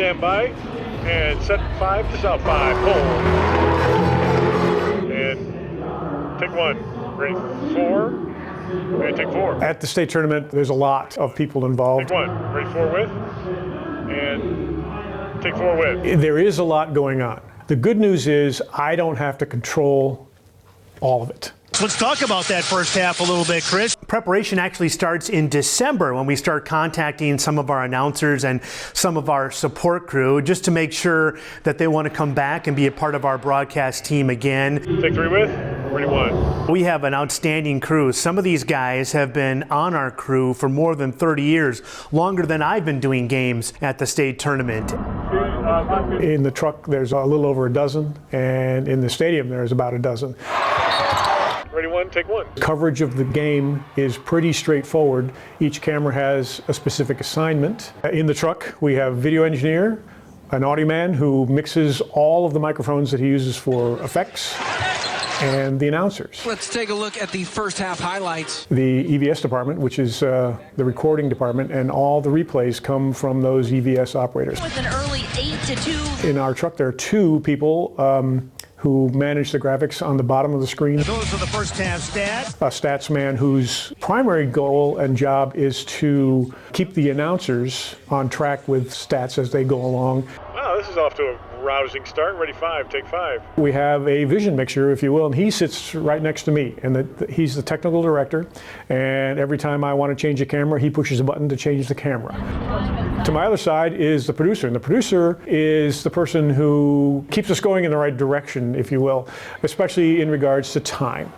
stand by, and set 5 to south 5, pull. And take 1, ready, 4, and take 4. At the state tournament, there's a lot of people involved. Take 1, ready, 4 with, and take 4 with. There is a lot going on. The good news is I don't have to control all of it. Let's talk about that first half a little bit, Chris. Preparation actually starts in December when we start contacting some of our announcers and some of our support crew just to make sure that they want to come back and be a part of our broadcast team again. Take 3 with, ready, 1. We have an outstanding crew. Some of these guys have been on our crew for more than 30 years, longer than I've been doing games at the state tournament. In the truck, there's a little over a dozen, and in the stadium, there's about a dozen. Ready, 1, take 1. Coverage of the game is pretty straightforward. Each camera has a specific assignment. In the truck, we have video engineer, an audio man who mixes all of the microphones that he uses for effects, and the announcers. Let's take a look at the first half highlights. The EVS department, which is the recording department, and all the replays come from those EVS operators. With an early 8-2. In our truck, there are 2 people who manage the graphics on the bottom of the screen. Those are the first half stats. A stats man whose primary goal and job is to keep the announcers on track with stats as they go along. Wow, this is off to a rousing start. Ready, 5, take 5. We have a vision mixer, if you will, and he sits right next to me. And he's the technical director, and every time I want to change a camera, he pushes a button to change the camera. To my other side is the producer, and the producer is the person who keeps us going in the right direction, if you will, especially in regards to time.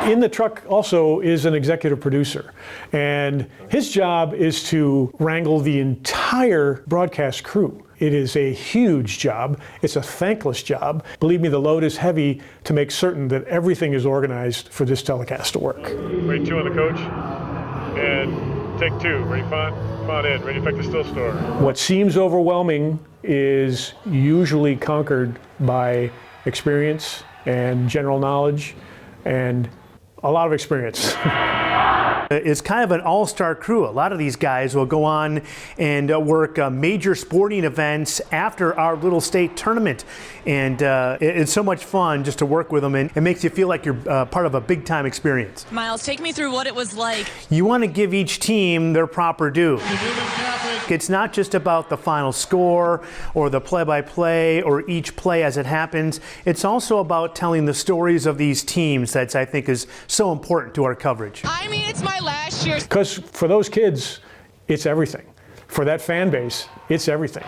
In the truck also is an executive producer, and his job is to wrangle the entire broadcast crew. It is a huge job. It's a thankless job. Believe me, the load is heavy to make certain that everything is organized for this telecast to work. Ready, 2 on the coach, and take 2. Ready, font in, ready, effect the still store. What seems overwhelming is usually conquered by experience and general knowledge and a lot of experience. It's kind of an all-star crew. A lot of these guys will go on and work major sporting events after our little state tournament. And it's so much fun just to work with them, and it makes you feel like you're part of a big-time experience. Miles, take me through what it was like. You want to give each team their proper due. It's not just about the final score or the play-by-play or each play as it happens. It's also about telling the stories of these teams that I think is so important to our coverage. I mean, it's my last year. Because for those kids, it's everything. For that fan base, it's everything.